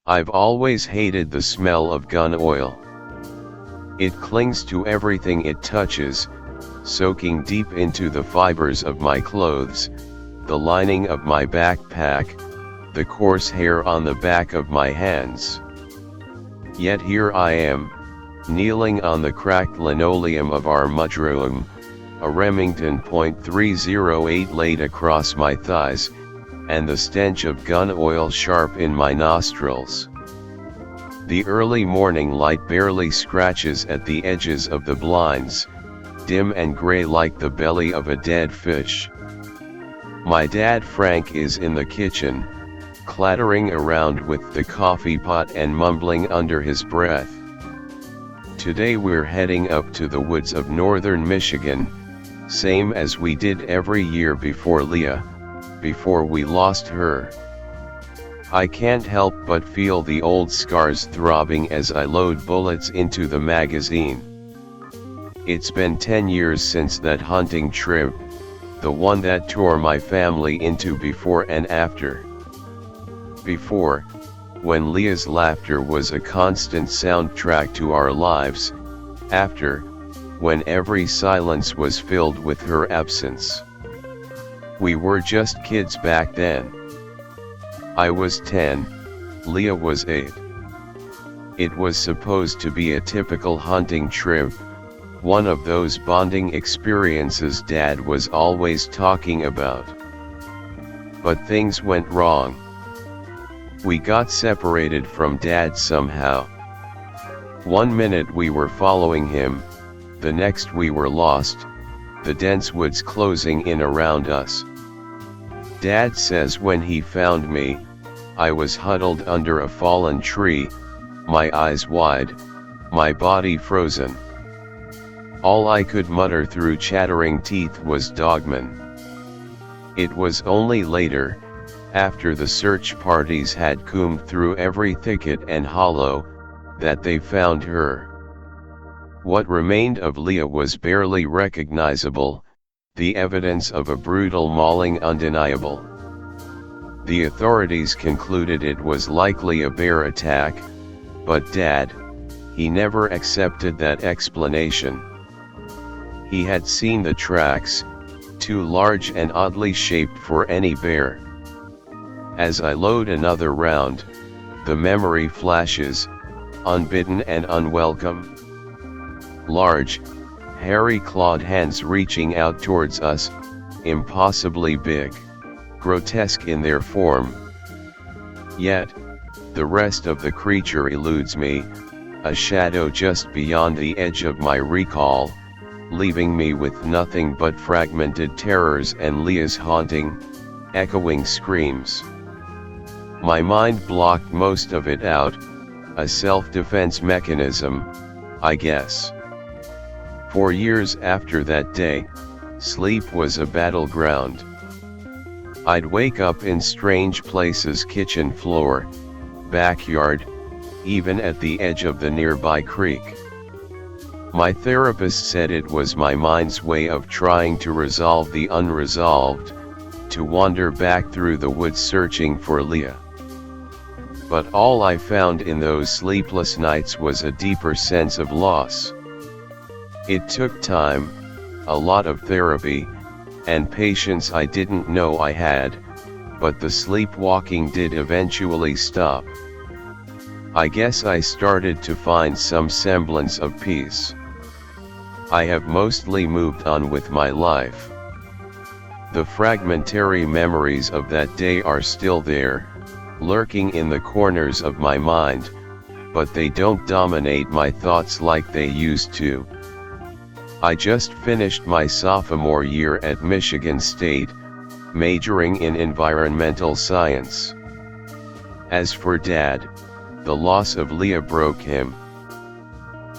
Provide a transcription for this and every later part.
I've always hated the smell of gun oil. It clings to everything it touches, soaking deep into the fibers of my clothes, the lining of my backpack, the coarse hair on the back of my hands. Yet here I am, kneeling on the cracked linoleum of our mudroom, a Remington .308 laid across my thighs, and the stench of gun oil sharp in my nostrils. The early morning light barely scratches at the edges of the blinds, dim and gray like the belly of a dead fish. My dad Frank is in the kitchen, clattering around with the coffee pot and mumbling under his breath. Today we're heading up to the woods of northern Michigan, same as we did every year before Leah, before we lost her. I can't help but feel the old scars throbbing as I load bullets into the magazine. It's been 10 years since that hunting trip, the one that tore my family into before and after. Before, when Leah's laughter was a constant soundtrack to our lives. After, when every silence was filled with her absence. We were just kids back then. I was 10, Leah was 8. It was supposed to be a typical hunting trip, one of those bonding experiences Dad was always talking about. But things went wrong. We got separated from Dad somehow. One minute we were following him, the next we were lost, the dense woods closing in around us. Dad says when he found me, I was huddled under a fallen tree, my eyes wide, my body frozen. All I could mutter through chattering teeth was Dogman. It was only later, after the search parties had combed through every thicket and hollow, that they found her. What remained of Leah was barely recognizable, the evidence of a brutal mauling undeniable. The authorities concluded it was likely a bear attack, but Dad, he never accepted that explanation. He had seen the tracks, too large and oddly shaped for any bear. As I load another round, the memory flashes, unbidden and unwelcome. Large, hairy-clawed hands reaching out towards us, impossibly big, grotesque in their form. Yet, the rest of the creature eludes me, a shadow just beyond the edge of my recall, leaving me with nothing but fragmented terrors and Leah's haunting, echoing screams. My mind blocked most of it out, a self-defense mechanism, I guess. For years after that day, sleep was a battleground. I'd wake up in strange places: kitchen floor, backyard, even at the edge of the nearby creek. My therapist said it was my mind's way of trying to resolve the unresolved, to wander back through the woods searching for Leah. But all I found in those sleepless nights was a deeper sense of loss. It took time, a lot of therapy, and patience I didn't know I had, but the sleepwalking did eventually stop. I guess I started to find some semblance of peace. I have mostly moved on with my life. The fragmentary memories of that day are still there, lurking in the corners of my mind, but they don't dominate my thoughts like they used to. I just finished my sophomore year at Michigan State, majoring in environmental science. As for Dad, the loss of Leah broke him.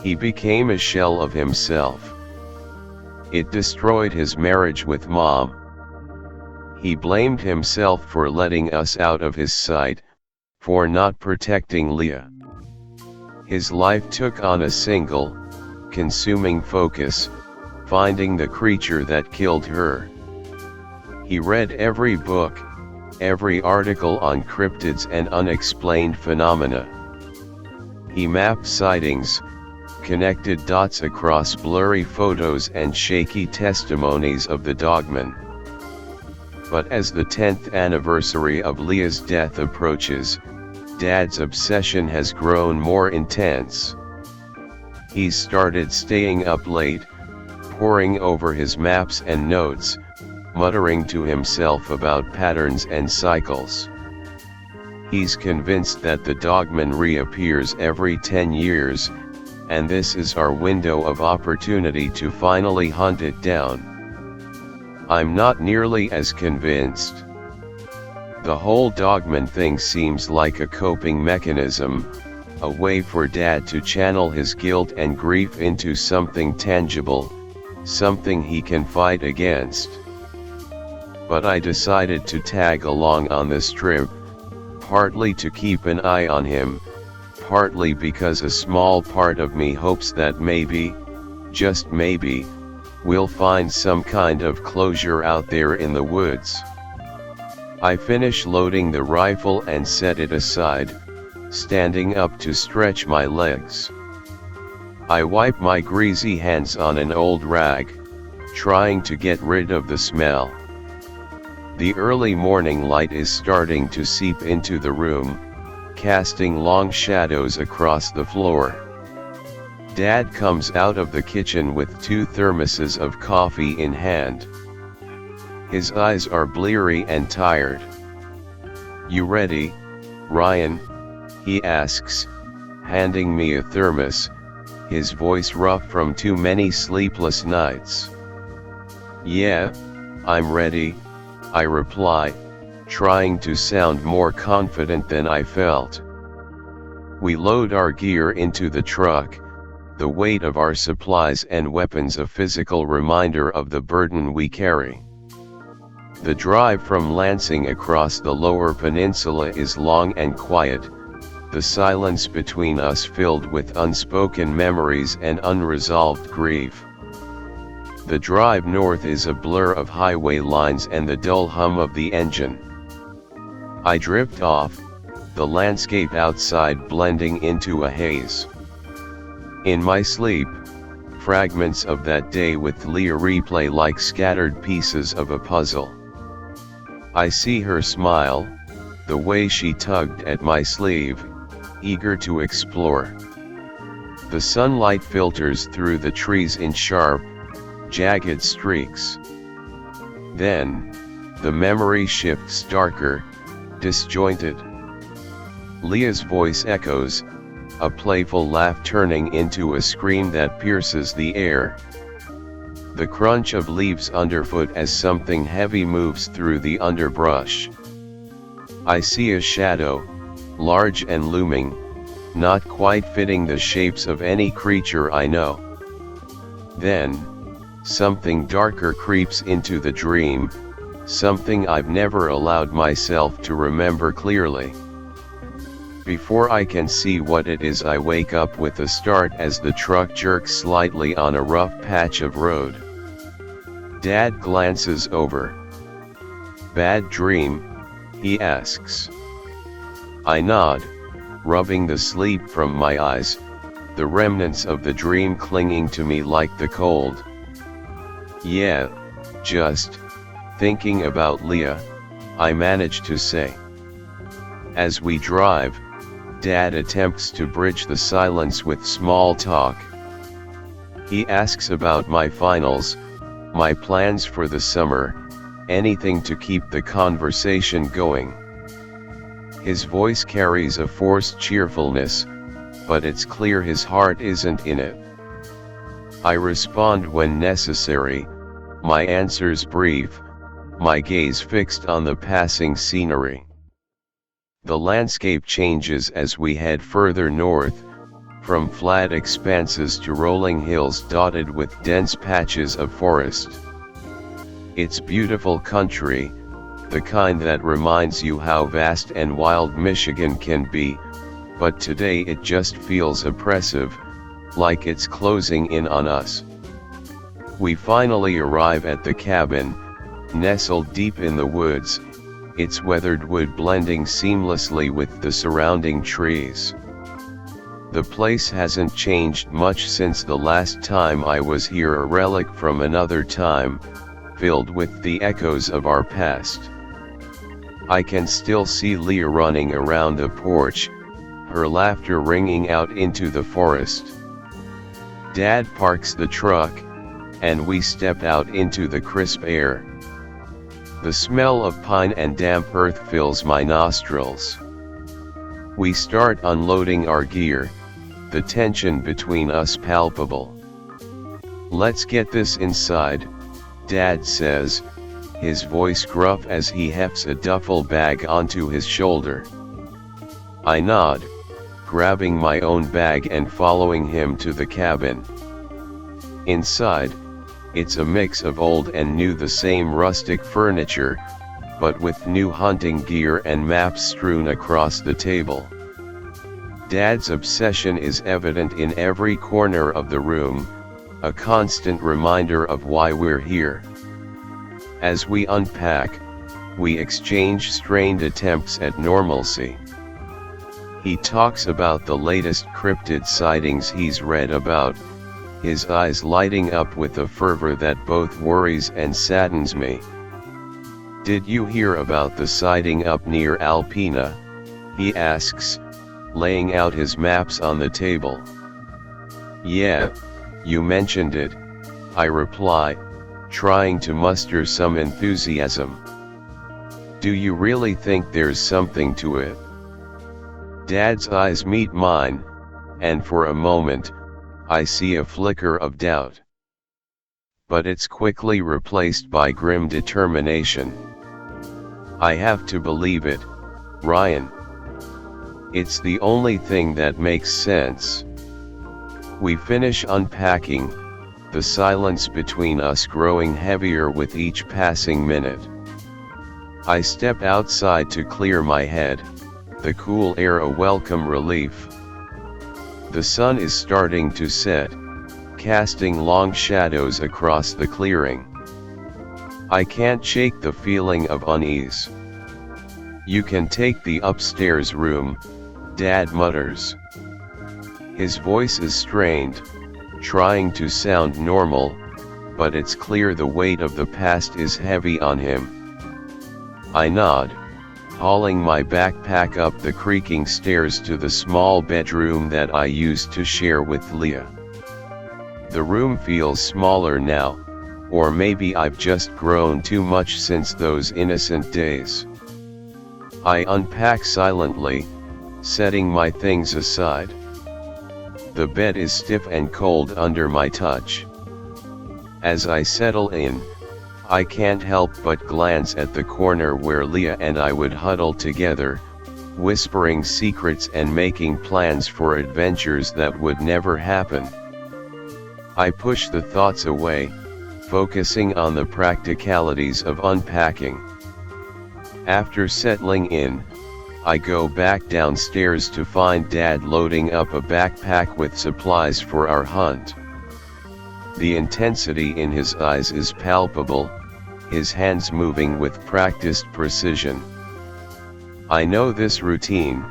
He became a shell of himself. It destroyed his marriage with Mom. He blamed himself for letting us out of his sight, for not protecting Leah. His life took on a single, consuming focus, finding the creature that killed her. He read every book, every article on cryptids and unexplained phenomena. He mapped sightings, connected dots across blurry photos and shaky testimonies of the Dogman. But as the 10th anniversary of Leah's death approaches, Dad's obsession has grown more intense. He's started staying up late, poring over his maps and notes, muttering to himself about patterns and cycles. He's convinced that the Dogman reappears every 10 years, and this is our window of opportunity to finally hunt it down. I'm not nearly as convinced. The whole Dogman thing seems like a coping mechanism, a way for Dad to channel his guilt and grief into something tangible, something he can fight against. But I decided to tag along on this trip, partly to keep an eye on him, partly because a small part of me hopes that maybe, just maybe, we'll find some kind of closure out there in the woods. I finish loading the rifle and set it aside, standing up to stretch my legs. I wipe my greasy hands on an old rag, trying to get rid of the smell. The early morning light is starting to seep into the room, casting long shadows across the floor. Dad comes out of the kitchen with 2 thermoses of coffee in hand. His eyes are bleary and tired. "You ready, Ryan?" he asks, handing me a thermos, his voice rough from too many sleepless nights. "Yeah, I'm ready," I reply, trying to sound more confident than I felt. We load our gear into the truck, the weight of our supplies and weapons a physical reminder of the burden we carry. The drive from Lansing across the lower peninsula is long and quiet, the silence between us filled with unspoken memories and unresolved grief. The drive north is a blur of highway lines and the dull hum of the engine. I drift off, the landscape outside blending into a haze. In my sleep, fragments of that day with Leah replay like scattered pieces of a puzzle. I see her smile, the way she tugged at my sleeve, eager to explore. The sunlight filters through the trees in sharp, jagged streaks. Then, the memory shifts darker, disjointed. Leah's voice echoes, a playful laugh turning into a scream that pierces the air. The crunch of leaves underfoot as something heavy moves through the underbrush. I see a shadow, large and looming, not quite fitting the shapes of any creature I know. Then, something darker creeps into the dream, something I've never allowed myself to remember clearly. Before I can see what it is, I wake up with a start as the truck jerks slightly on a rough patch of road. Dad glances over. "Bad dream?" he asks. I nod, rubbing the sleep from my eyes, the remnants of the dream clinging to me like the cold. "Yeah, just thinking about Leah," I manage to say. As we drive, Dad attempts to bridge the silence with small talk. He asks about my finals, my plans for the summer, anything to keep the conversation going. His voice carries a forced cheerfulness, but it's clear his heart isn't in it. I respond when necessary, my answers brief, my gaze fixed on the passing scenery. The landscape changes as we head further north, from flat expanses to rolling hills dotted with dense patches of forest. It's beautiful country, the kind that reminds you how vast and wild Michigan can be, but today it just feels oppressive, like it's closing in on us. We finally arrive at the cabin, nestled deep in the woods, its weathered wood blending seamlessly with the surrounding trees. The place hasn't changed much since the last time I was here, a relic from another time, filled with the echoes of our past. I can still see Leah running around the porch, her laughter ringing out into the forest. Dad parks the truck, and we step out into the crisp air. The smell of pine and damp earth fills my nostrils. We start unloading our gear, the tension between us palpable. "Let's get this inside," Dad says, his voice gruff as he hefts a duffel bag onto his shoulder. I nod, grabbing my own bag and following him to the cabin. Inside, it's a mix of old and new, the same rustic furniture, but with new hunting gear and maps strewn across the table. Dad's obsession is evident in every corner of the room, a constant reminder of why we're here. As we unpack, we exchange strained attempts at normalcy. He talks about the latest cryptid sightings he's read about, his eyes lighting up with a fervor that both worries and saddens me. "Did you hear about the sighting up near Alpena?" he asks, laying out his maps on the table. "Yeah, you mentioned it," I reply, trying to muster some enthusiasm. "Do you really think there's something to it?" Dad's eyes meet mine, and for a moment, I see a flicker of doubt. But it's quickly replaced by grim determination. "I have to believe it, Ryan. It's the only thing that makes sense." We finish unpacking, the silence between us growing heavier with each passing minute. I step outside to clear my head, the cool air a welcome relief. The sun is starting to set, casting long shadows across the clearing. I can't shake the feeling of unease. "You can take the upstairs room," Dad mutters. His voice is strained, trying to sound normal, but it's clear the weight of the past is heavy on him. I nod, hauling my backpack up the creaking stairs to the small bedroom that I used to share with Leah. The room feels smaller now, or maybe I've just grown too much since those innocent days. I unpack silently, setting my things aside. The bed is stiff and cold under my touch. As I settle in, I can't help but glance at the corner where Leah and I would huddle together, whispering secrets and making plans for adventures that would never happen. I push the thoughts away, focusing on the practicalities of unpacking. After settling in, I go back downstairs to find Dad loading up a backpack with supplies for our hunt. The intensity in his eyes is palpable, his hands moving with practiced precision. I know this routine,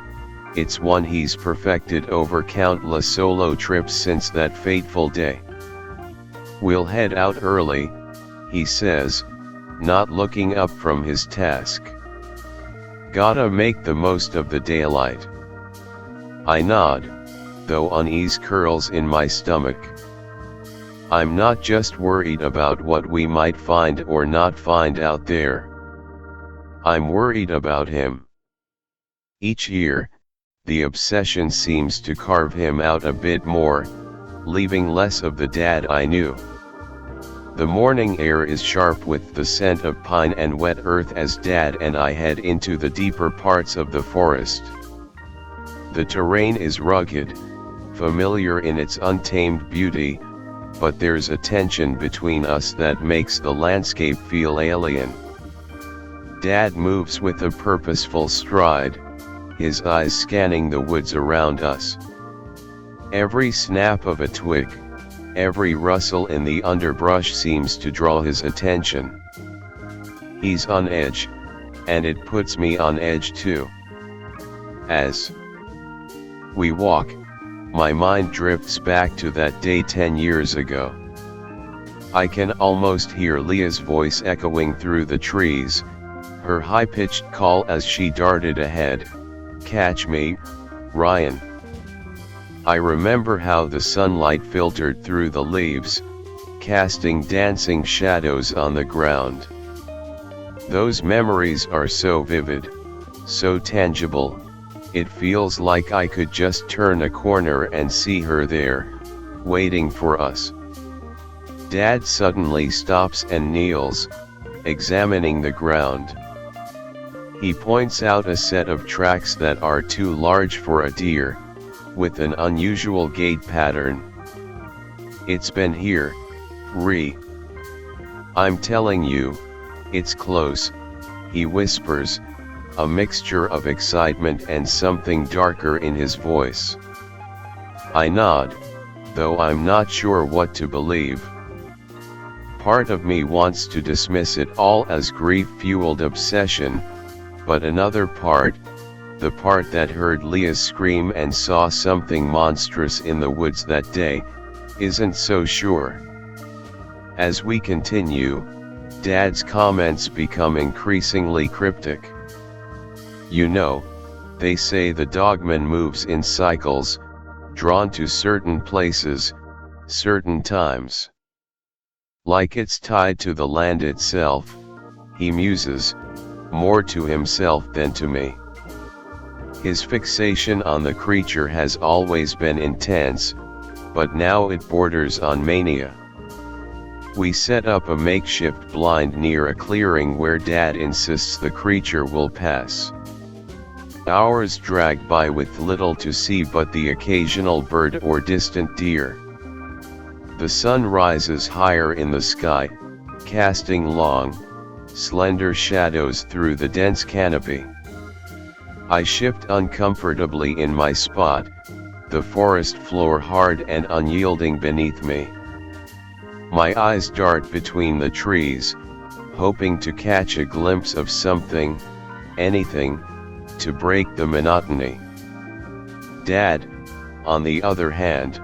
it's one he's perfected over countless solo trips since that fateful day. "We'll head out early," he says, not looking up from his task. "Gotta make the most of the daylight." I nod, though unease curls in my stomach. I'm not just worried about what we might find or not find out there. I'm worried about him. Each year, the obsession seems to carve him out a bit more, leaving less of the dad I knew. The morning air is sharp with the scent of pine and wet earth as Dad and I head into the deeper parts of the forest. The terrain is rugged, familiar in its untamed beauty, but there's a tension between us that makes the landscape feel alien. Dad moves with a purposeful stride, his eyes scanning the woods around us. Every snap of a twig, every rustle in the underbrush seems to draw his attention. He's on edge, and it puts me on edge too. As we walk, my mind drifts back to that day 10 years ago. I can almost hear Leah's voice echoing through the trees, her high-pitched call as she darted ahead, "Catch me, Ryan." I remember how the sunlight filtered through the leaves, casting dancing shadows on the ground. Those memories are so vivid, so tangible, it feels like I could just turn a corner and see her there, waiting for us. Dad suddenly stops and kneels, examining the ground. He points out a set of tracks that are too large for a deer, with an unusual gait pattern. "It's been here, Ree. I'm telling you, it's close," he whispers, a mixture of excitement and something darker in his voice. I nod, though I'm not sure what to believe. Part of me wants to dismiss it all as grief-fueled obsession, but another part, the part that heard Leah's scream and saw something monstrous in the woods that day, isn't so sure. As we continue, Dad's comments become increasingly cryptic. "You know, they say the Dogman moves in cycles, drawn to certain places, certain times. Like it's tied to the land itself," he muses, more to himself than to me. His fixation on the creature has always been intense, but now it borders on mania. We set up a makeshift blind near a clearing where Dad insists the creature will pass. Hours drag by with little to see but the occasional bird or distant deer. The sun rises higher in the sky, casting long, slender shadows through the dense canopy. I shift uncomfortably in my spot, the forest floor hard and unyielding beneath me. My eyes dart between the trees, hoping to catch a glimpse of something, anything, to break the monotony. Dad, on the other hand,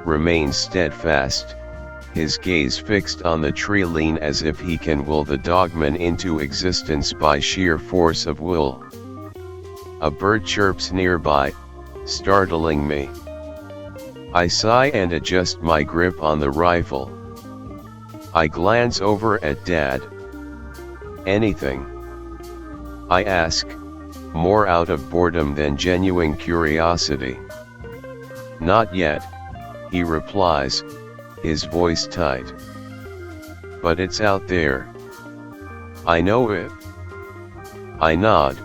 remains steadfast, his gaze fixed on the tree lean as if he can will the Dogman into existence by sheer force of will. A bird chirps nearby, startling me. I sigh and adjust my grip on the rifle. I glance over at Dad. "Anything?" I ask, more out of boredom than genuine curiosity. "Not yet," he replies, his voice tight. "But it's out there. I know it." I nod,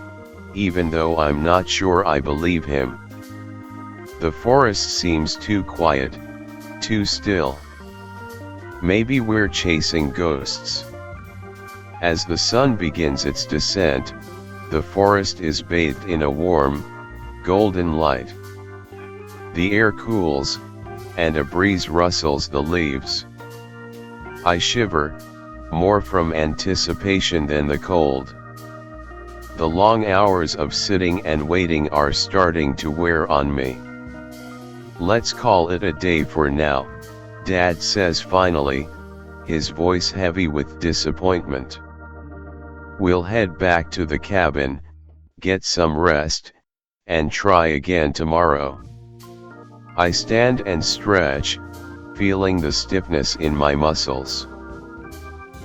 even though I'm not sure I believe him. The forest seems too quiet, too still. Maybe we're chasing ghosts. As the sun begins its descent, the forest is bathed in a warm, golden light. The air cools, and a breeze rustles the leaves. I shiver, more from anticipation than the cold. The long hours of sitting and waiting are starting to wear on me. "Let's call it a day for now," Dad says finally, his voice heavy with disappointment. "We'll head back to the cabin, get some rest, and try again tomorrow." I stand and stretch, feeling the stiffness in my muscles.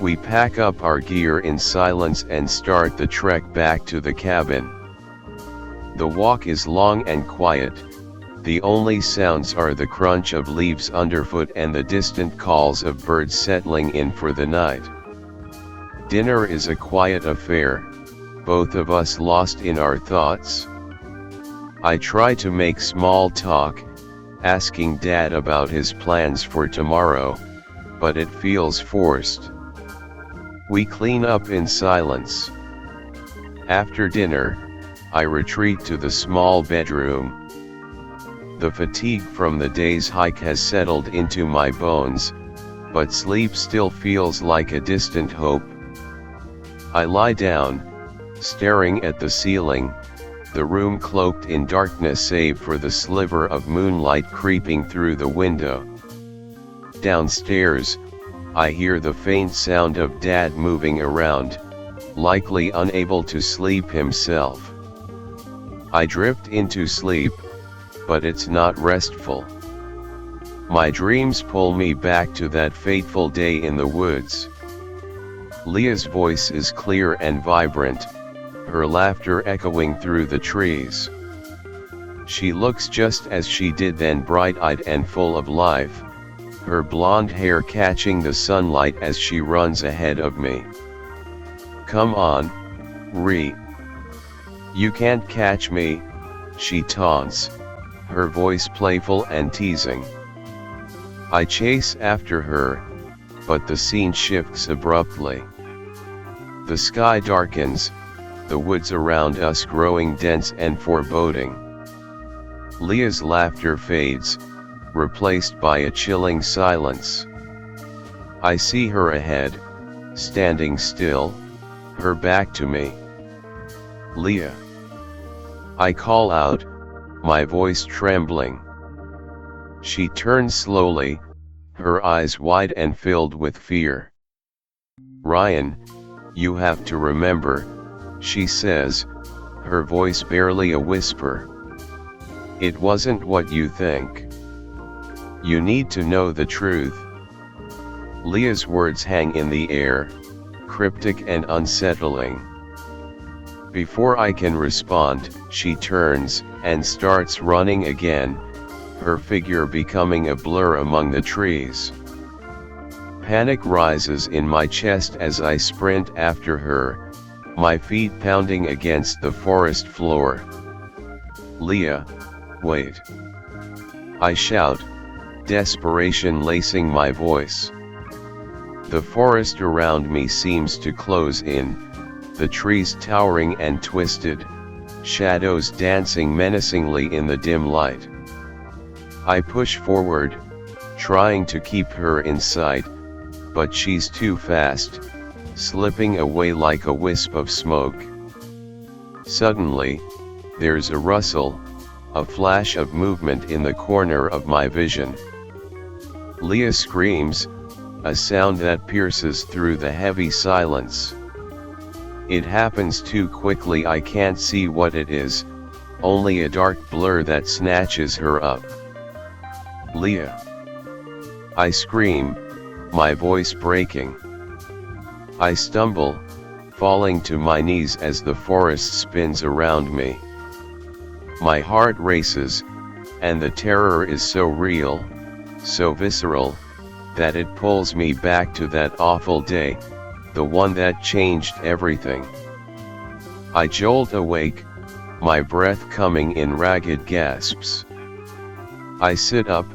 We pack up our gear in silence and start the trek back to the cabin. The walk is long and quiet, the only sounds are the crunch of leaves underfoot and the distant calls of birds settling in for the night. Dinner is a quiet affair, both of us lost in our thoughts. I try to make small talk, asking Dad about his plans for tomorrow, but it feels forced. We clean up in silence. After dinner, I retreat to the small bedroom. The fatigue from the day's hike has settled into my bones, but sleep still feels like a distant hope. I lie down, staring at the ceiling, the room cloaked in darkness save for the sliver of moonlight creeping through the window. Downstairs, I hear the faint sound of Dad moving around, likely unable to sleep himself. I drift into sleep, but it's not restful. My dreams pull me back to that fateful day in the woods. Leah's voice is clear and vibrant, her laughter echoing through the trees. She looks just as she did then, bright-eyed and full of life, her blonde hair catching the sunlight as she runs ahead of me. "Come on, Ree. You can't catch me," she taunts, her voice playful and teasing. I chase after her, but the scene shifts abruptly. The sky darkens, the woods around us growing dense and foreboding. Leah's laughter fades, replaced by a chilling silence. I see her ahead, standing still, her back to me. "Leah." I call out, my voice trembling. She turns slowly, her eyes wide and filled with fear. "Ryan, you have to remember," she says, her voice barely a whisper. "It wasn't what you think. You need to know the truth." Leah's words hang in the air, cryptic and unsettling. Before I can respond, she turns and starts running again, her figure becoming a blur among the trees. Panic rises in my chest as I sprint after her, my feet pounding against the forest floor. "Leah, wait!" I shout, desperation lacing my voice. The forest around me seems to close in, the trees towering and twisted, shadows dancing menacingly in the dim light. I push forward, trying to keep her in sight, but she's too fast, slipping away like a wisp of smoke. Suddenly, there's a rustle, a flash of movement in the corner of my vision. Leah screams, a sound that pierces through the heavy silence. It happens too quickly, I can't see what it is, only a dark blur that snatches her up. "Leah!" I scream, my voice breaking. I stumble, falling to my knees as the forest spins around me. My heart races, and the terror is so real, so visceral, that it pulls me back to that awful day, the one that changed everything. I jolt awake, my breath coming in ragged gasps. I sit up,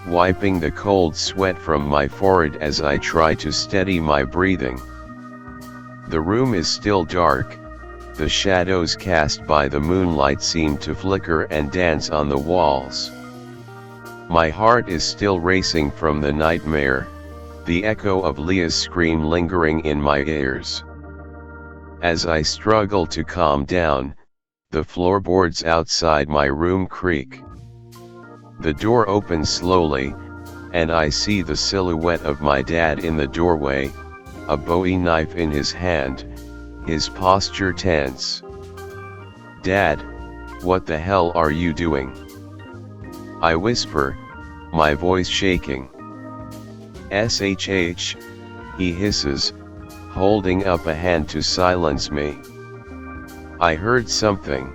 wiping the cold sweat from my forehead as I try to steady my breathing. The room is still dark, the shadows cast by the moonlight seem to flicker and dance on the walls. My heart is still racing from the nightmare, the echo of Leah's scream lingering in my ears. As I struggle to calm down, the floorboards outside my room creak. The door opens slowly, and I see the silhouette of my dad in the doorway, a Bowie knife in his hand, his posture tense. "Dad, what the hell are you doing?" I whisper, my voice shaking. "SHH, he hisses, holding up a hand to silence me. "I heard something.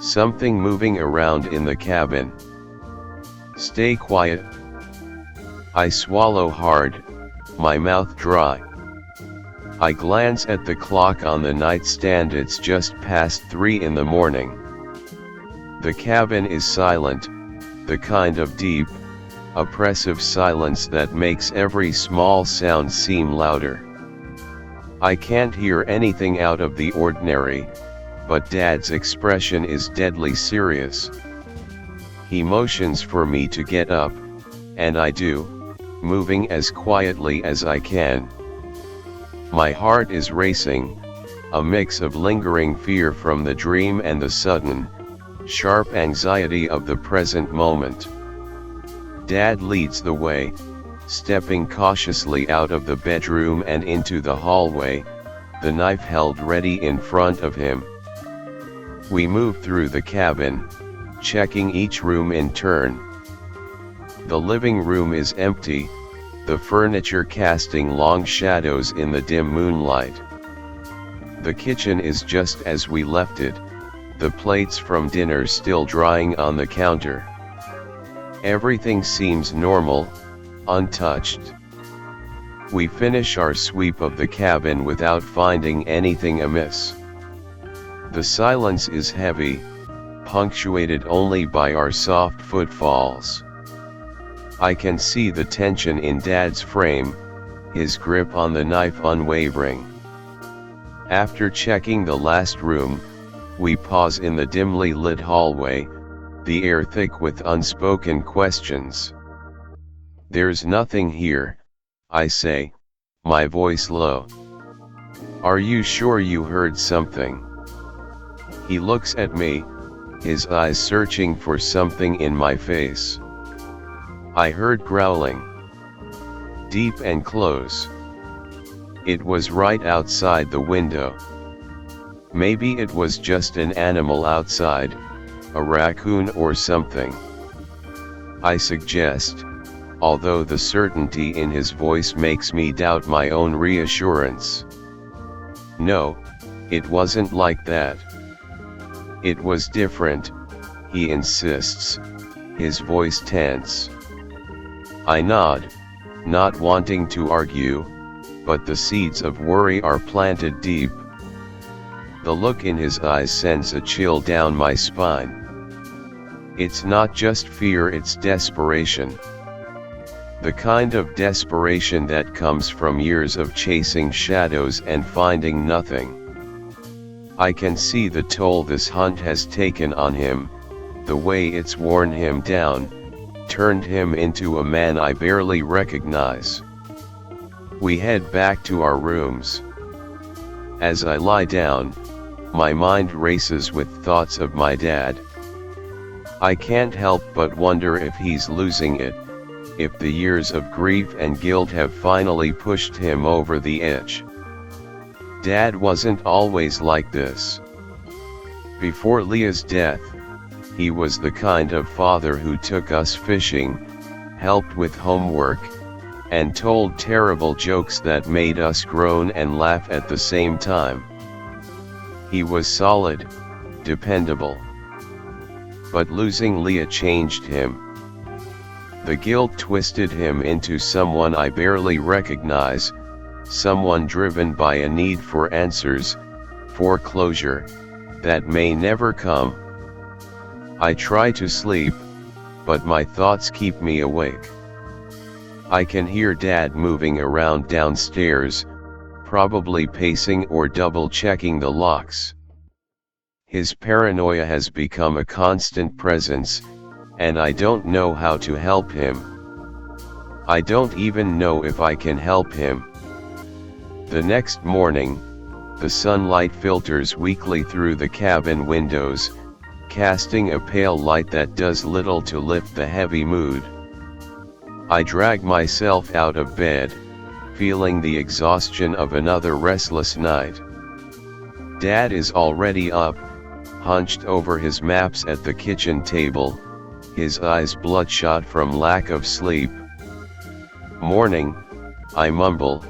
Something moving around in the cabin." "Stay quiet." I swallow hard, my mouth dry. I glance at the clock on the nightstand, it's just past 3 in the morning. The cabin is silent, the kind of deep, oppressive silence that makes every small sound seem louder. I can't hear anything out of the ordinary, but Dad's expression is deadly serious. He motions for me to get up, and I do, moving as quietly as I can. My heart is racing, a mix of lingering fear from the dream and the sudden, sharp anxiety of the present moment. Dad leads the way, stepping cautiously out of the bedroom and into the hallway, the knife held ready in front of him. We move through the cabin, checking each room in turn. The living room is empty, the furniture casting long shadows in the dim moonlight. The kitchen is just as we left it, the plates from dinner still drying on the counter. Everything seems normal, untouched. We finish our sweep of the cabin without finding anything amiss. The silence is heavy, punctuated only by our soft footfalls. I can see the tension in Dad's frame, his grip on the knife unwavering. After checking the last room, we pause in the dimly lit hallway, the air thick with unspoken questions. "There's nothing here," I say, my voice low. "Are you sure you heard something?" He looks at me, his eyes searching for something in my face. "I heard growling. Deep and close. It was right outside the window. Maybe it was just an animal outside, a raccoon or something," I suggest, although the certainty in his voice makes me doubt my own reassurance. "No, it wasn't like that. It was different," he insists, his voice tense. I nod, not wanting to argue, but the seeds of worry are planted deep. The look in his eyes sends a chill down my spine. It's not just fear, it's desperation. The kind of desperation that comes from years of chasing shadows and finding nothing. I can see the toll this hunt has taken on him, the way it's worn him down, turned him into a man I barely recognize. We head back to our rooms. As I lie down, my mind races with thoughts of my dad. I can't help but wonder if he's losing it, if the years of grief and guilt have finally pushed him over the edge. Dad wasn't always like this. Before Leah's death, he was the kind of father who took us fishing, helped with homework, and told terrible jokes that made us groan and laugh at the same time. He was solid, dependable. But losing Leah changed him. The guilt twisted him into someone I barely recognize, someone driven by a need for answers, for closure, that may never come. I try to sleep, but my thoughts keep me awake. I can hear Dad moving around downstairs, probably pacing or double-checking the locks. His paranoia has become a constant presence, and I don't know how to help him. I don't even know if I can help him. The next morning, the sunlight filters weakly through the cabin windows, casting a pale light that does little to lift the heavy mood. I drag myself out of bed, feeling the exhaustion of another restless night. Dad is already up, hunched over his maps at the kitchen table, his eyes bloodshot from lack of sleep. "Morning," I mumble,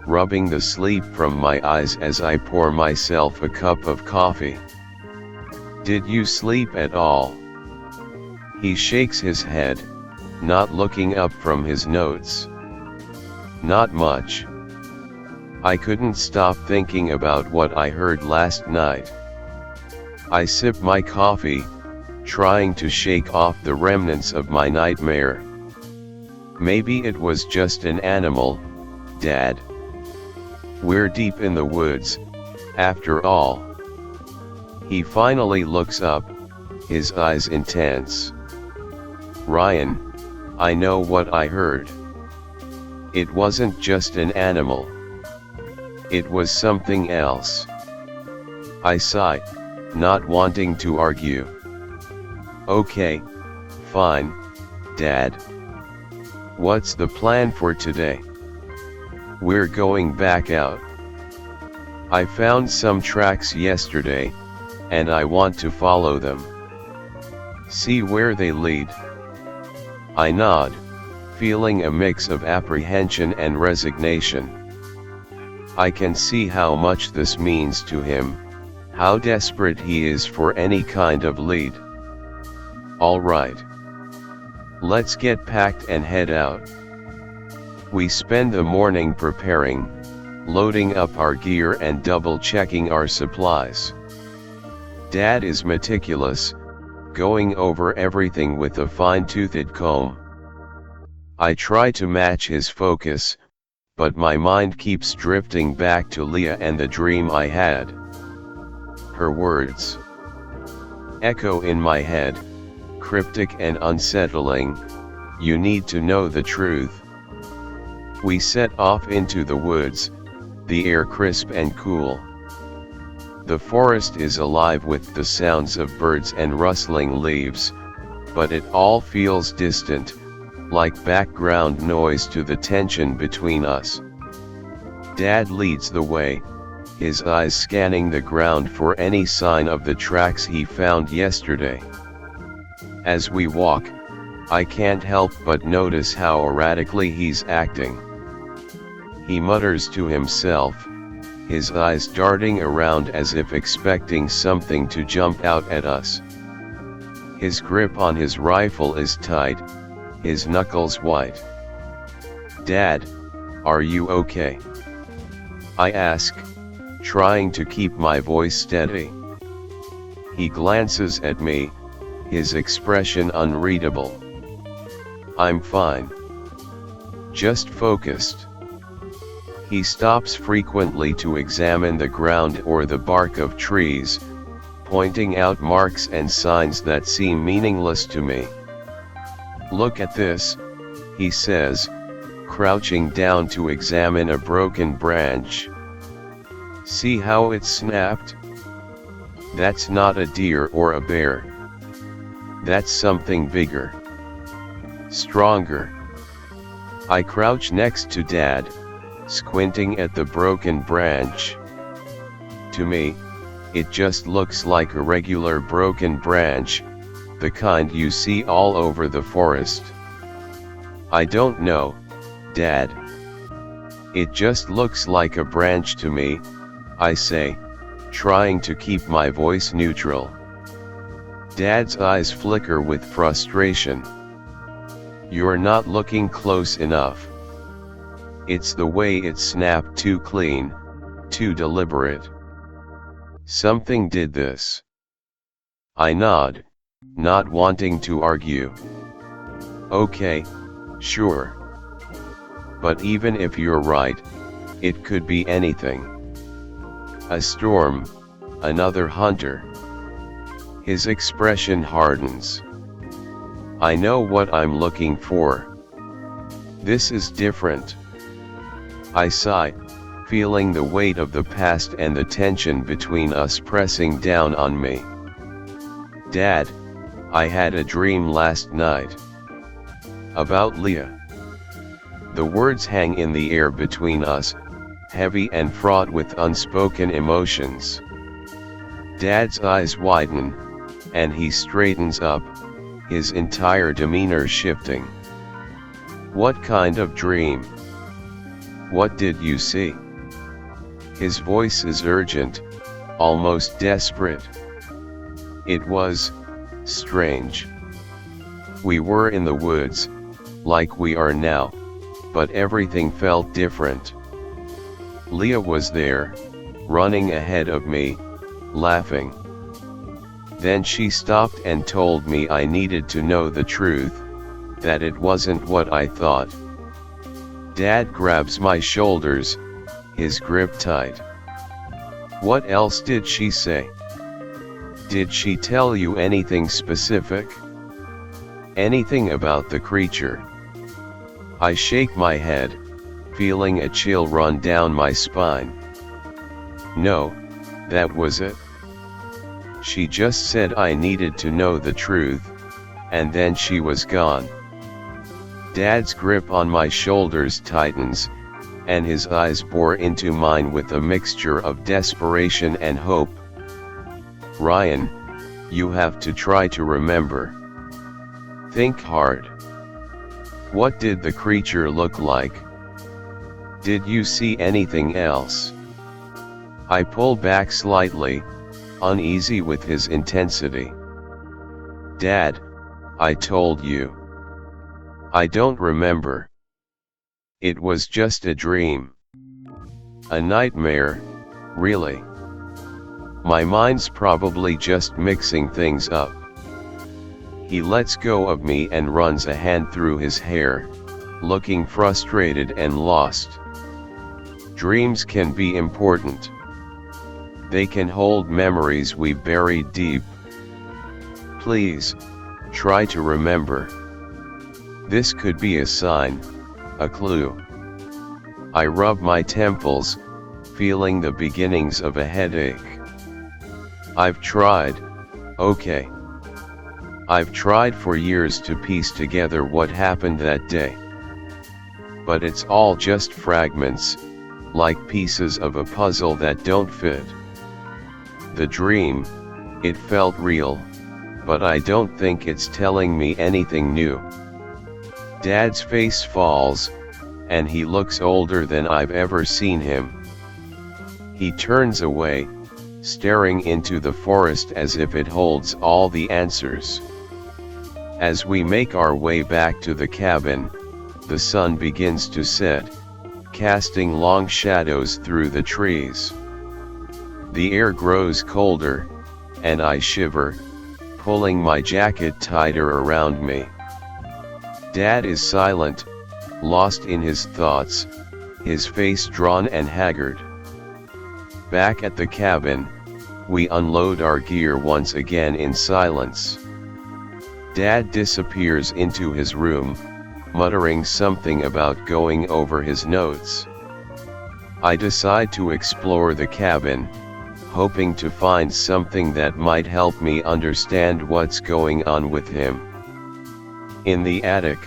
rubbing the sleep from my eyes as I pour myself a cup of coffee. "Did you sleep at all?" He shakes his head, not looking up from his notes. "Not much. I couldn't stop thinking about what I heard last night." I sip my coffee, trying to shake off the remnants of my nightmare. "Maybe it was just an animal, Dad. We're deep in the woods, after all." He finally looks up, his eyes intense. "Ryan, I know what I heard. It wasn't just an animal. It was something else. I sigh, not wanting to argue. Okay, fine, Dad. What's the plan for today? We're going back out. I found some tracks yesterday, and I want to follow them. See where they lead. I nod, feeling a mix of apprehension and resignation. I can see how much this means to him, how desperate he is for any kind of lead. All right. Let's get packed and head out. We spend the morning preparing, loading up our gear and double-checking our supplies. Dad is meticulous, going over everything with a fine-toothed comb. I try to match his focus, but my mind keeps drifting back to Leah and the dream I had. Her words echo in my head, cryptic and unsettling, "You need to know the truth." We set off into the woods, the air crisp and cool. The forest is alive with the sounds of birds and rustling leaves, but it all feels distant, like background noise to the tension between us. Dad leads the way, his eyes scanning the ground for any sign of the tracks he found yesterday. As we walk, I can't help but notice how erratically he's acting. He mutters to himself, his eyes darting around as if expecting something to jump out at us. His grip on his rifle is tight, his knuckles white. "Dad, are you okay?" I ask, trying to keep my voice steady. He glances at me, his expression unreadable. "I'm fine. Just focused." He stops frequently to examine the ground or the bark of trees, pointing out marks and signs that seem meaningless to me. "Look at this," he says, crouching down to examine a broken branch. "See how it's snapped? That's not a deer or a bear. That's something bigger. Stronger." I crouch next to Dad, squinting at the broken branch. To me, it just looks like a regular broken branch, the kind you see all over the forest. "I don't know, Dad. It just looks like a branch to me," I say, trying to keep my voice neutral. Dad's eyes flicker with frustration. "You're not looking close enough. It's the way it's snapped, too clean, too deliberate. Something did this." I nod, not wanting to argue. "Okay, sure. But even if you're right, it could be anything. A storm, another hunter." His expression hardens. "I know what I'm looking for. This is different." I sigh, feeling the weight of the past and the tension between us pressing down on me. "Dad, I had a dream last night. About Leah." The words hang in the air between us, heavy and fraught with unspoken emotions. Dad's eyes widen, and he straightens up, his entire demeanor shifting. "What kind of dream? What did you see?" His voice is urgent, almost desperate. "It was strange. We were in the woods, like we are now, but everything felt different. Leah was there, running ahead of me, laughing. Then she stopped and told me I needed to know the truth, that it wasn't what I thought." Dad grabs my shoulders, his grip tight. "What else did she say? Did she tell you anything specific? Anything about the creature?" I shake my head, feeling a chill run down my spine. "No, that was it. She just said I needed to know the truth, and then she was gone. Dad's grip on my shoulders tightens, and his eyes bore into mine with a mixture of desperation and hope. Ryan, you have to try to remember. Think hard. What did the creature look like? Did you see anything else? I pull back slightly, uneasy with his intensity. Dad, I told you. I don't remember. It was just a dream. A nightmare, really. My mind's probably just mixing things up. He lets go of me and runs a hand through his hair, looking frustrated and lost. Dreams can be important. They can hold memories we've buried deep. Please, try to remember. This could be a sign, a clue. I rub my temples, feeling the beginnings of a headache. I've tried, okay. I've tried for years to piece together what happened that day. But it's all just fragments, like pieces of a puzzle that don't fit. The dream, it felt real, but I don't think it's telling me anything new. Dad's face falls, and he looks older than I've ever seen him. He turns away, staring into the forest as if it holds all the answers. As we make our way back to the cabin, the sun begins to set, casting long shadows through the trees. The air grows colder, and I shiver, pulling my jacket tighter around me. Dad is silent, lost in his thoughts, his face drawn and haggard. Back at the cabin, we unload our gear once again in silence. Dad disappears into his room, muttering something about going over his notes. I decide to explore the cabin, hoping to find something that might help me understand what's going on with him. In the attic,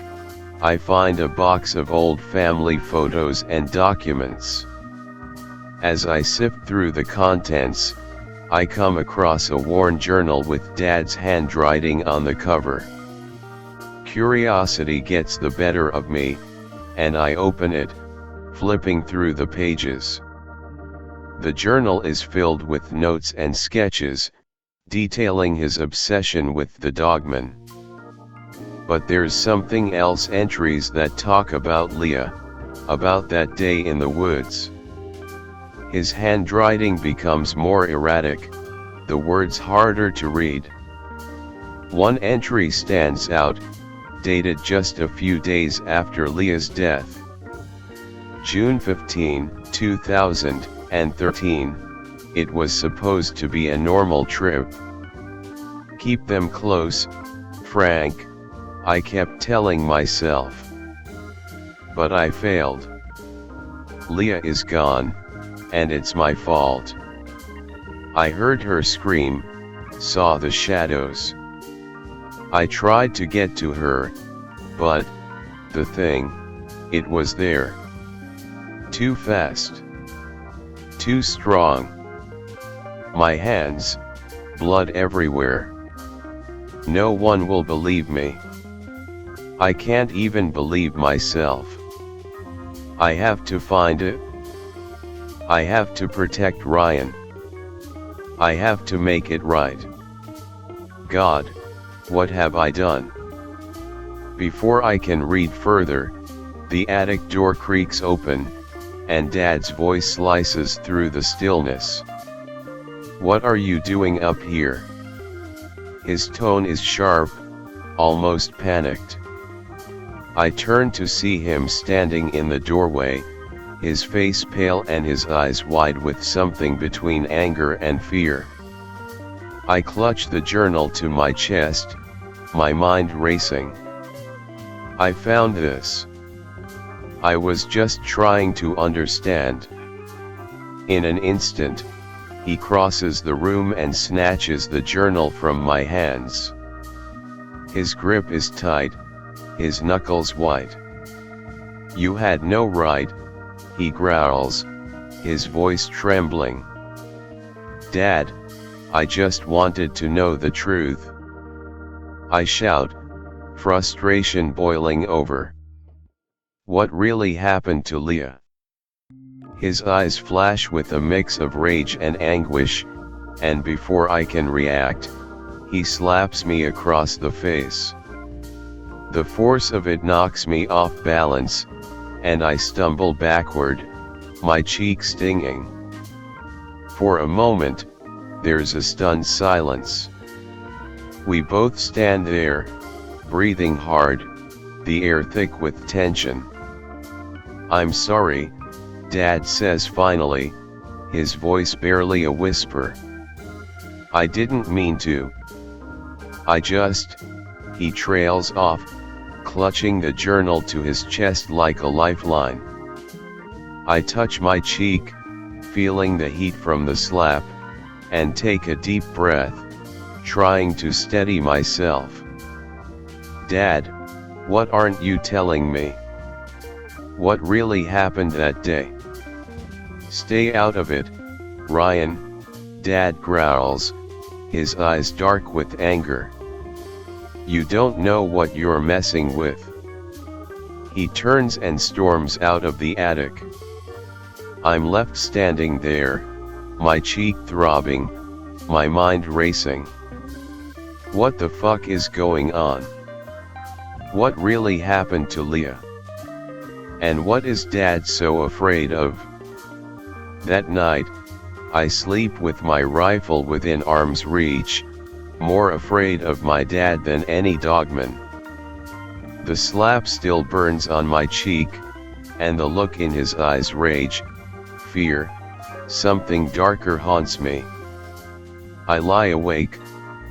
I find a box of old family photos and documents. As I sift through the contents, I come across a worn journal with Dad's handwriting on the cover. Curiosity gets the better of me, and I open it, flipping through the pages. The journal is filled with notes and sketches, detailing his obsession with the Dogman. But there's something else, entries that talk about Leah, about that day in the woods. His handwriting becomes more erratic, the words harder to read. One entry stands out, dated just a few days after Leah's death. June 15, 2013, it was supposed to be a normal trip. Keep them close, Frank, I kept telling myself. But I failed. Leah is gone, and it's my fault. I heard her scream, saw the shadows. I tried to get to her, but, the thing, it was there. Too fast. Too strong. My hands, blood everywhere. No one will believe me. I can't even believe myself. I have to find it. I have to protect Ryan. I have to make it right. God, what have I done? Before I can read further, the attic door creaks open, and Dad's voice slices through the stillness. What are you doing up here? His tone is sharp, almost panicked. I turn to see him standing in the doorway, his face pale and his eyes wide with something between anger and fear. I clutch the journal to my chest, my mind racing. I found this. I was just trying to understand. In an instant, He crosses the room and snatches the journal from my hands. His grip is tight, his knuckles white. "You had no right," he growls, his voice trembling. "Dad, I just wanted to know the truth," I shout, frustration boiling over. "What really happened to Leah?" His eyes flash with a mix of rage and anguish, and before I can react, he slaps me across the face. The force of it knocks me off balance, and I stumble backward, my cheek stinging. For a moment, there's a stunned silence. We both stand there, breathing hard, the air thick with tension. "I'm sorry," Dad says finally, his voice barely a whisper. "I didn't mean to. He trails off, clutching the journal to his chest like a lifeline. I touch my cheek, feeling the heat from the slap, and take a deep breath, trying to steady myself. "Dad, what aren't you telling me? What really happened that day?" "Stay out of it, Ryan," Dad growls, his eyes dark with anger. "You don't know what you're messing with." He turns and storms out of the attic. I'm left standing there, my cheek throbbing, my mind racing. What the fuck is going on? What really happened to Leah? And what is Dad so afraid of? That night, I sleep with my rifle within arm's reach, more afraid of my dad than any dogman. The slap still burns on my cheek, and the look in his eyes rage, fear, something darker haunts me. I lie awake,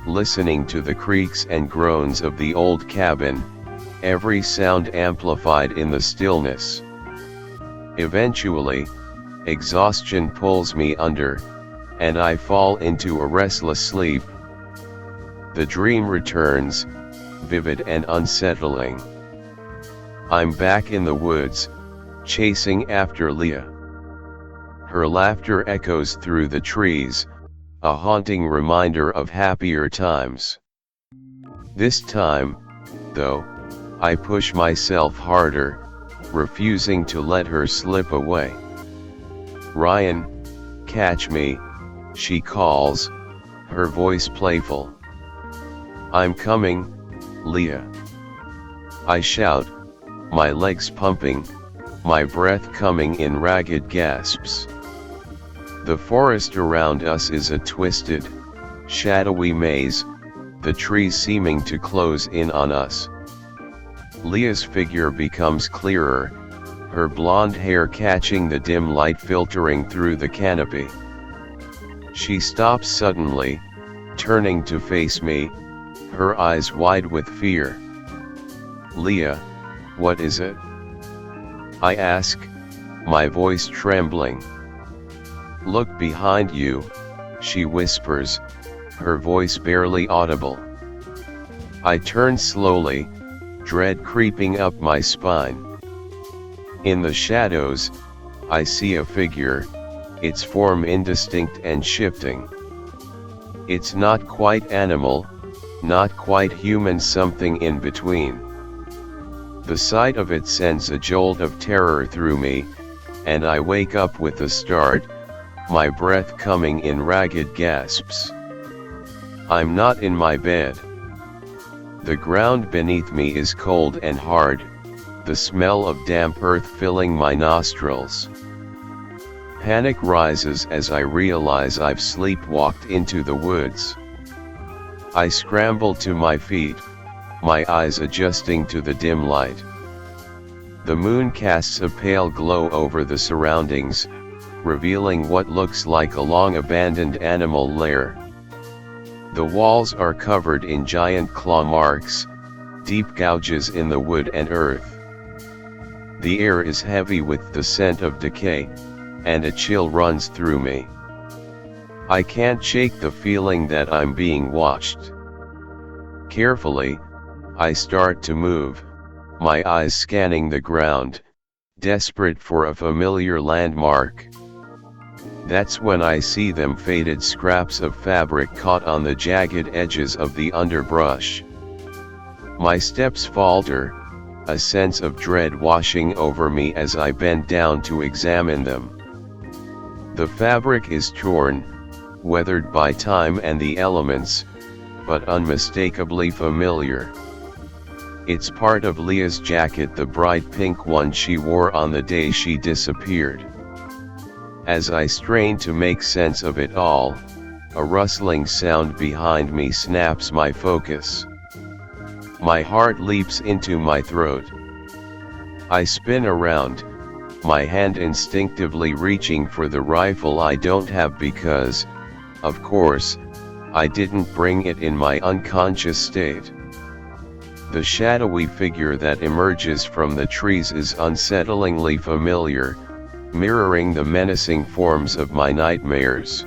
listening to the creaks and groans of the old cabin, every sound amplified in the stillness. Eventually, exhaustion pulls me under, and I fall into a restless sleep. The dream returns, vivid and unsettling. I'm back in the woods, chasing after Leah. Her laughter echoes through the trees, a haunting reminder of happier times. This time, though, I push myself harder, refusing to let her slip away. "Ryan, catch me," she calls, her voice playful. "I'm coming, Leah," I shout, my legs pumping, my breath coming in ragged gasps. The forest around us is a twisted, shadowy maze, the trees seeming to close in on us. Leah's figure becomes clearer, her blonde hair catching the dim light filtering through the canopy. She stops suddenly, turning to face me, her eyes wide with fear. "Leah, what is it?" I ask, my voice trembling. "Look behind you," she whispers, her voice barely audible. I turn slowly, dread creeping up my spine. In the shadows, I see a figure, its form indistinct and shifting. It's not quite animal, not quite human, something in between. The sight of it sends a jolt of terror through me, and I wake up with a start, my breath coming in ragged gasps. I'm not in my bed. The ground beneath me is cold and hard, the smell of damp earth filling my nostrils. Panic rises as I realize I've sleepwalked into the woods. I scramble to my feet, my eyes adjusting to the dim light. The moon casts a pale glow over the surroundings, revealing what looks like a long-abandoned animal lair. The walls are covered in giant claw marks, deep gouges in the wood and earth. The air is heavy with the scent of decay, and a chill runs through me. I can't shake the feeling that I'm being watched. Carefully, I start to move, my eyes scanning the ground, desperate for a familiar landmark. That's when I see them faded scraps of fabric caught on the jagged edges of the underbrush. My steps falter, a sense of dread washing over me as I bend down to examine them. The fabric is torn, weathered by time and the elements, but unmistakably familiar. It's part of Leah's jacket, the bright pink one she wore on the day she disappeared. As I strain to make sense of it all, a rustling sound behind me snaps my focus. My heart leaps into my throat. I spin around, my hand instinctively reaching for the rifle I don't have because, of course, I didn't bring it in my unconscious state. The shadowy figure that emerges from the trees is unsettlingly familiar, mirroring the menacing forms of my nightmares.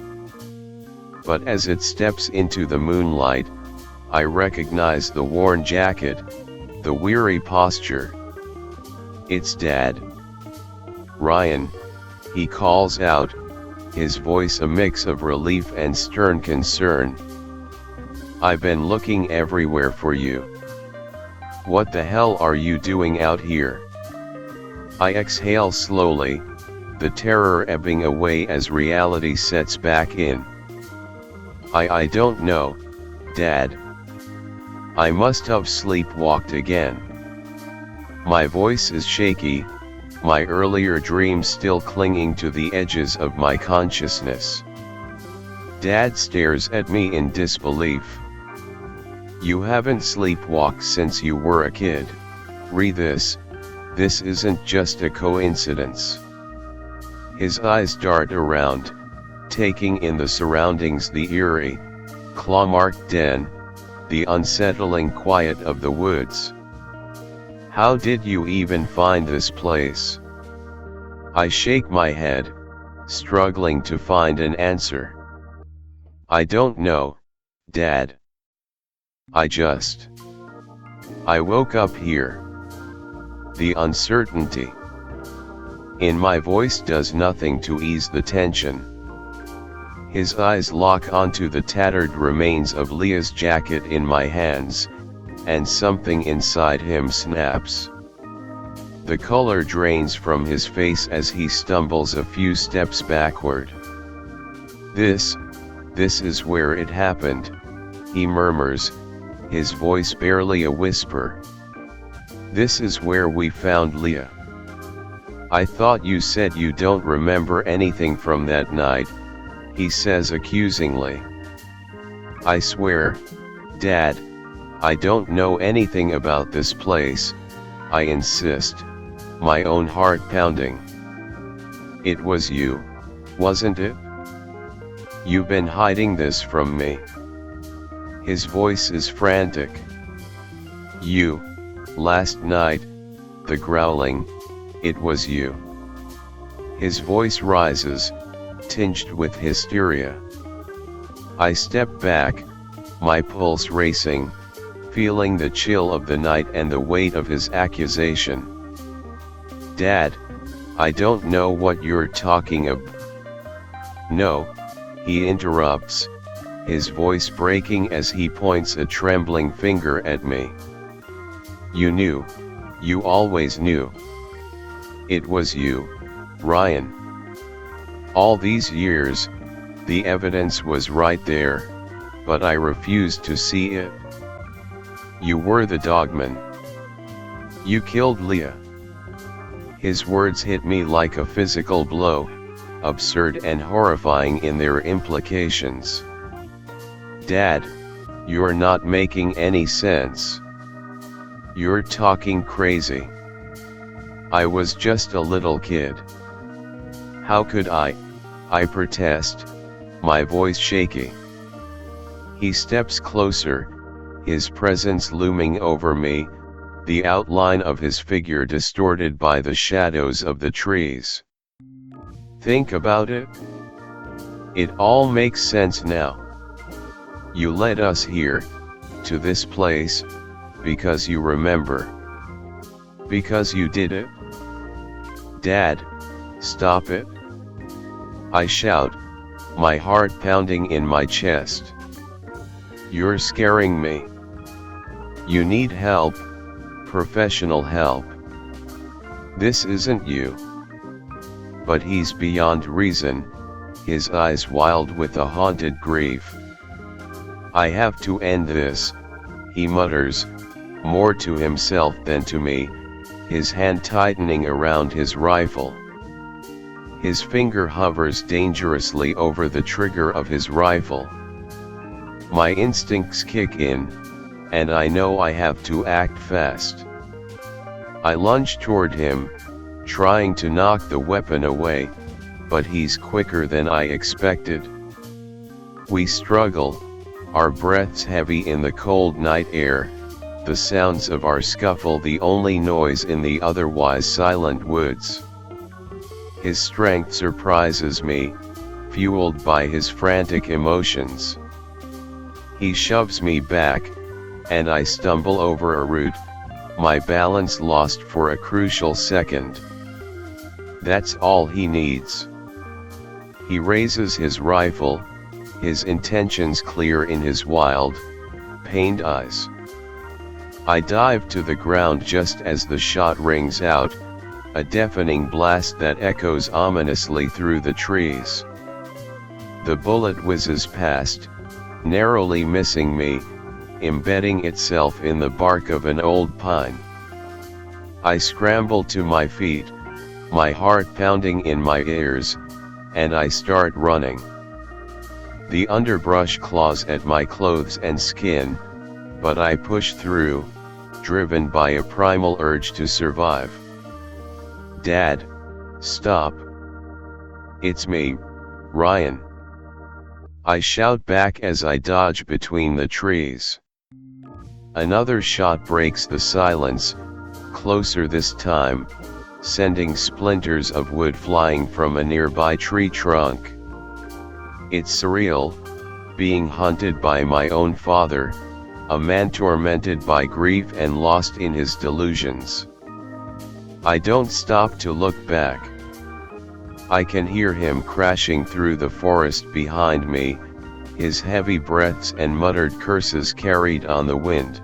But as it steps into the moonlight, I recognize the worn jacket, the weary posture. It's Dad. Ryan, he calls out, his voice a mix of relief and stern concern. I've been looking everywhere for you. What the hell are you doing out here? I exhale slowly, the terror ebbing away as reality sets back in. I don't know, Dad. I must have sleepwalked again. My voice is shaky, my earlier dreams still clinging to the edges of my consciousness. Dad stares at me in disbelief. You haven't sleepwalked since you were a kid. Read this. This isn't just a coincidence. His eyes dart around, taking in the surroundings, the eerie, claw-marked den, the unsettling quiet of the woods. How did you even find this place? I shake my head, struggling to find an answer. I don't know, Dad. I woke up here. The uncertainty in my voice does nothing to ease the tension. His eyes lock onto the tattered remains of Leah's jacket in my hands, and something inside him snaps. The color drains from his face as he stumbles a few steps backward. This is where it happened, he murmurs, his voice barely a whisper. This is where we found Leah. I thought you said you don't remember anything from that night, he says accusingly. I swear, Dad, I don't know anything about this place, I insist, my own heart pounding. It was you, wasn't it? You've been hiding this from me. His voice is frantic. You, last night, the growling, it was you. His voice rises, tinged with hysteria. I step back, my pulse racing, feeling the chill of the night and the weight of his accusation. Dad, I don't know what you're talking about. No, he interrupts, his voice breaking as he points a trembling finger at me. You knew, you always knew. It was you, Ryan. All these years, the evidence was right there, but I refused to see it. You were the Dogman. You killed Leah. His words hit me like a physical blow, absurd and horrifying in their implications. Dad, you're not making any sense. You're talking crazy. I was just a little kid. How could I protest, my voice shaky. He steps closer, his presence looming over me, the outline of his figure distorted by the shadows of the trees. Think about it. It all makes sense now. You led us here, to this place, because you remember. Because you did it? Dad, stop it. I shout, my heart pounding in my chest. You're scaring me. You need help, professional help. This isn't you. But he's beyond reason, his eyes wild with a haunted grief. I have to end this, he mutters, more to himself than to me, his hand tightening around his rifle. His finger hovers dangerously over the trigger of his rifle. My instincts kick in, and I know I have to act fast. I lunge toward him, trying to knock the weapon away, but he's quicker than I expected. We struggle, our breaths heavy in the cold night air, the sounds of our scuffle the only noise in the otherwise silent woods. His strength surprises me, fueled by his frantic emotions. He shoves me back, and I stumble over a root, my balance lost for a crucial second. That's all he needs. He raises his rifle, his intentions clear in his wild, pained eyes. I dive to the ground just as the shot rings out, a deafening blast that echoes ominously through the trees. The bullet whizzes past, narrowly missing me, embedding itself in the bark of an old pine. I scramble to my feet, my heart pounding in my ears, and I start running. The underbrush claws at my clothes and skin, but I push through, driven by a primal urge to survive. Dad, stop. It's me, Ryan. I shout back as I dodge between the trees. Another shot breaks the silence, closer this time, sending splinters of wood flying from a nearby tree trunk. It's surreal, being hunted by my own father, a man tormented by grief and lost in his delusions. I don't stop to look back. I can hear him crashing through the forest behind me, his heavy breaths and muttered curses carried on the wind.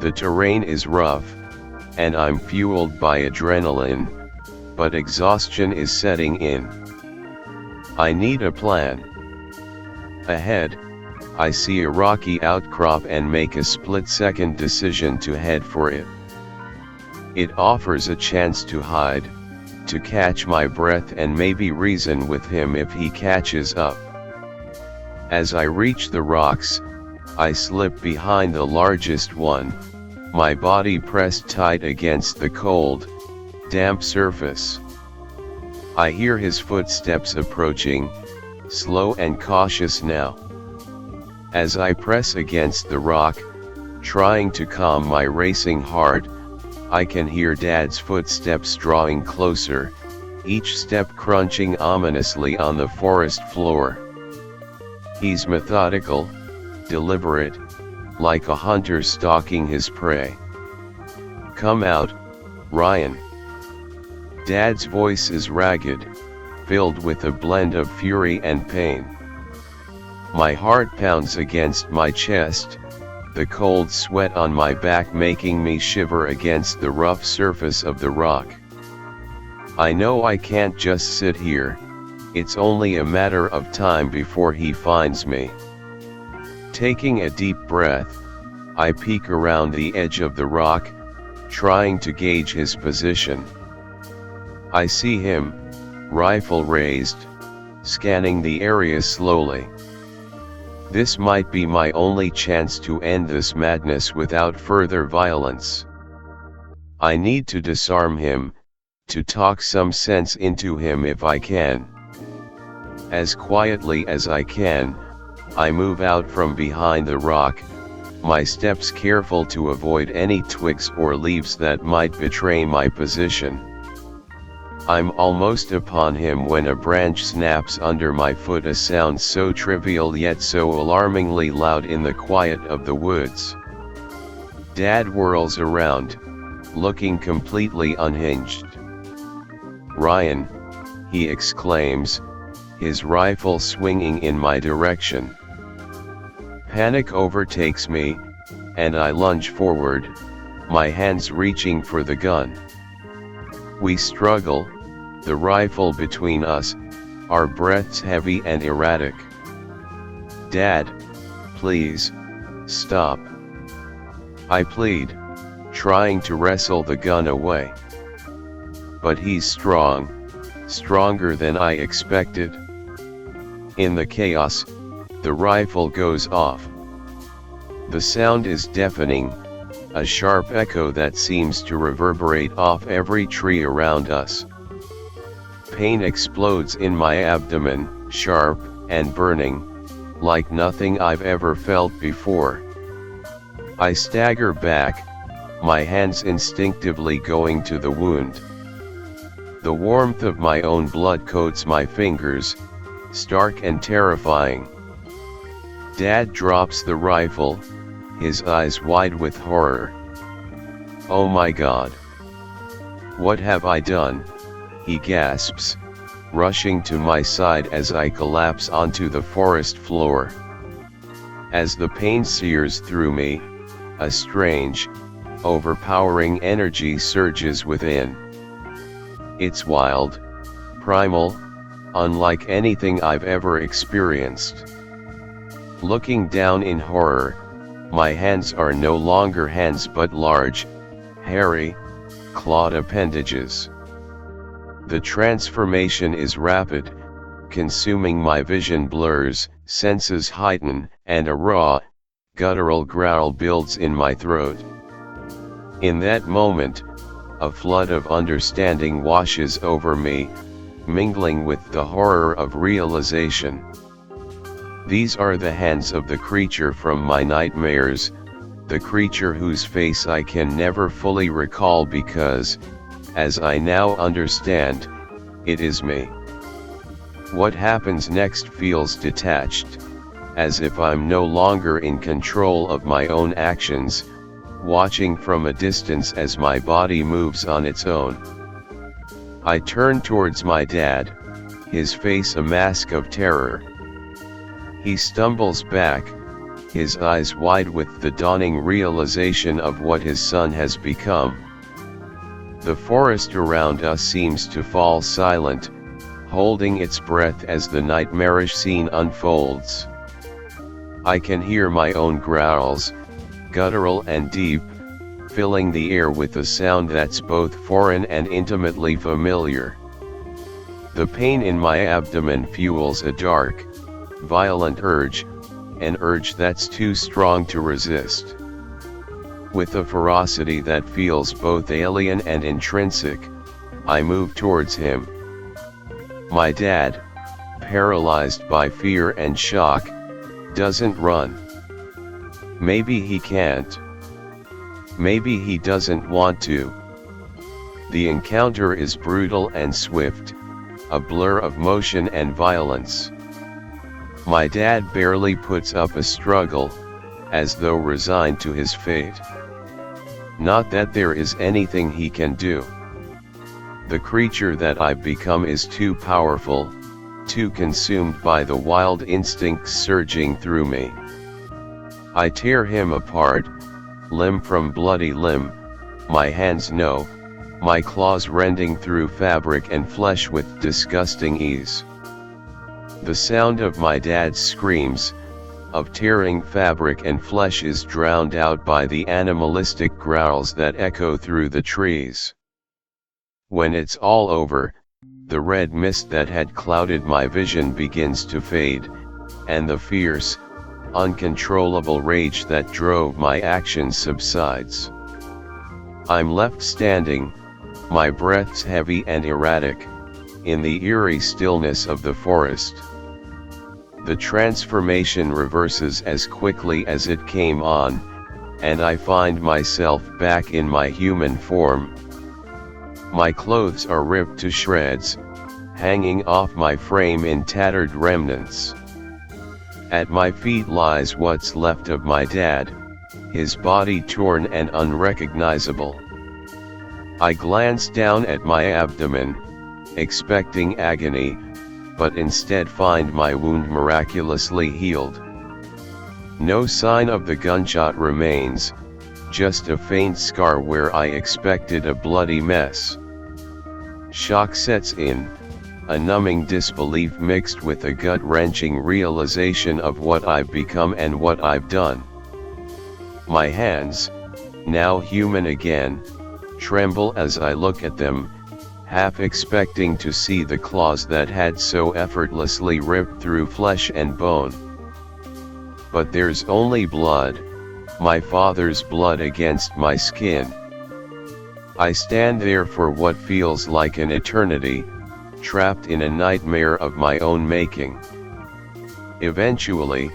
The terrain is rough, and I'm fueled by adrenaline, but exhaustion is setting in. I need a plan. Ahead, I see a rocky outcrop and make a split-second decision to head for it. It offers a chance to hide, to catch my breath and maybe reason with him if he catches up. As I reach the rocks, I slip behind the largest one, my body pressed tight against the cold, damp surface. I hear his footsteps approaching, slow and cautious now. As I press against the rock, trying to calm my racing heart, I can hear Dad's footsteps drawing closer, each step crunching ominously on the forest floor. He's methodical, deliberate, like a hunter stalking his prey. Come out, Ryan. Dad's voice is ragged, filled with a blend of fury and pain. My heart pounds against my chest, the cold sweat on my back making me shiver against the rough surface of the rock. I know I can't just sit here, it's only a matter of time before he finds me. Taking a deep breath, I peek around the edge of the rock, trying to gauge his position. I see him, rifle raised, scanning the area slowly. This might be my only chance to end this madness without further violence. I need to disarm him, to talk some sense into him if I can. As quietly as I can, I move out from behind the rock, my steps careful to avoid any twigs or leaves that might betray my position. I'm almost upon him when a branch snaps under my foot, a sound so trivial yet so alarmingly loud in the quiet of the woods. Dad whirls around, looking completely unhinged. "Ryan," he exclaims, his rifle swinging in my direction. Panic overtakes me, and I lunge forward, my hands reaching for the gun. We struggle, the rifle between us, our breaths heavy and erratic. "Dad, please, stop," I plead, trying to wrestle the gun away. But he's strong, stronger than I expected. In the chaos, the rifle goes off. The sound is deafening, a sharp echo that seems to reverberate off every tree around us. Pain explodes in my abdomen, sharp and burning, like nothing I've ever felt before. I stagger back, my hands instinctively going to the wound. The warmth of my own blood coats my fingers, stark and terrifying. Dad drops the rifle, his eyes wide with horror. "Oh my God! What have I done?" he gasps, rushing to my side as I collapse onto the forest floor. As the pain sears through me, a strange, overpowering energy surges within. It's wild, primal, unlike anything I've ever experienced. Looking down in horror, my hands are no longer hands but large, hairy, clawed appendages. The transformation is rapid, consuming my vision blurs, senses heighten, and a raw, guttural growl builds in my throat. In that moment, a flood of understanding washes over me, mingling with the horror of realization. These are the hands of the creature from my nightmares, the creature whose face I can never fully recall because, as I now understand, it is me. What happens next feels detached, as if I'm no longer in control of my own actions, watching from a distance as my body moves on its own. I turn towards my dad, his face a mask of terror. He stumbles back, his eyes wide with the dawning realization of what his son has become. The forest around us seems to fall silent, holding its breath as the nightmarish scene unfolds. I can hear my own growls, guttural and deep, filling the air with a sound that's both foreign and intimately familiar. The pain in my abdomen fuels a dark, violent urge, an urge that's too strong to resist. With a ferocity that feels both alien and intrinsic, I move towards him. My dad, paralyzed by fear and shock, doesn't run. Maybe he can't. Maybe he doesn't want to. The encounter is brutal and swift, a blur of motion and violence. My dad barely puts up a struggle, as though resigned to his fate. Not that there is anything he can do. The creature that I've become is too powerful, too consumed by the wild instincts surging through me. I tear him apart, limb from bloody limb, my hands know, my claws rending through fabric and flesh with disgusting ease. The sound of my dad's screams, of tearing fabric and flesh is drowned out by the animalistic growls that echo through the trees. When it's all over, the red mist that had clouded my vision begins to fade, and the fierce, uncontrollable rage that drove my actions subsides. I'm left standing, my breaths heavy and erratic, in the eerie stillness of the forest. The transformation reverses as quickly as it came on, and I find myself back in my human form. My clothes are ripped to shreds, hanging off my frame in tattered remnants. At my feet lies what's left of my dad, his body torn and unrecognizable. I glance down at my abdomen, expecting agony, but instead find my wound miraculously healed. No sign of the gunshot remains, just a faint scar where I expected a bloody mess. Shock sets in, a numbing disbelief mixed with a gut-wrenching realization of what I've become and what I've done. My hands, now human again, tremble as I look at them, half expecting to see the claws that had so effortlessly ripped through flesh and bone. But there's only blood, my father's blood against my skin. I stand there for what feels like an eternity, trapped in a nightmare of my own making. Eventually,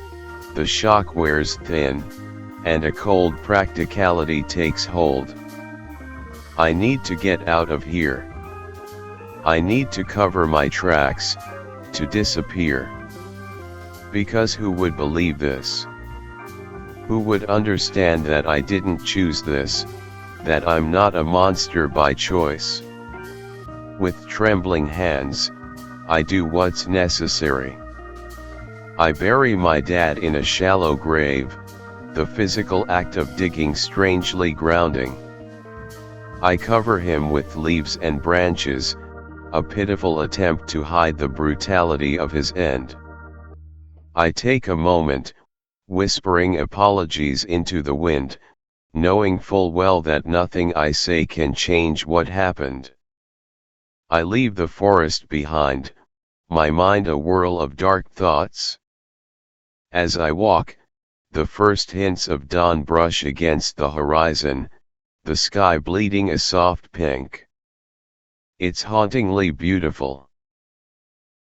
the shock wears thin, and a cold practicality takes hold. I need to get out of here. I need to cover my tracks, to disappear. Because who would believe this? Who would understand that I didn't choose this, that I'm not a monster by choice? With trembling hands, I do what's necessary. I bury my dad in a shallow grave, the physical act of digging strangely grounding. I cover him with leaves and branches, a pitiful attempt to hide the brutality of his end. I take a moment, whispering apologies into the wind, knowing full well that nothing I say can change what happened. I leave the forest behind, my mind a whirl of dark thoughts. As I walk, the first hints of dawn brush against the horizon, the sky bleeding a soft pink. It's hauntingly beautiful.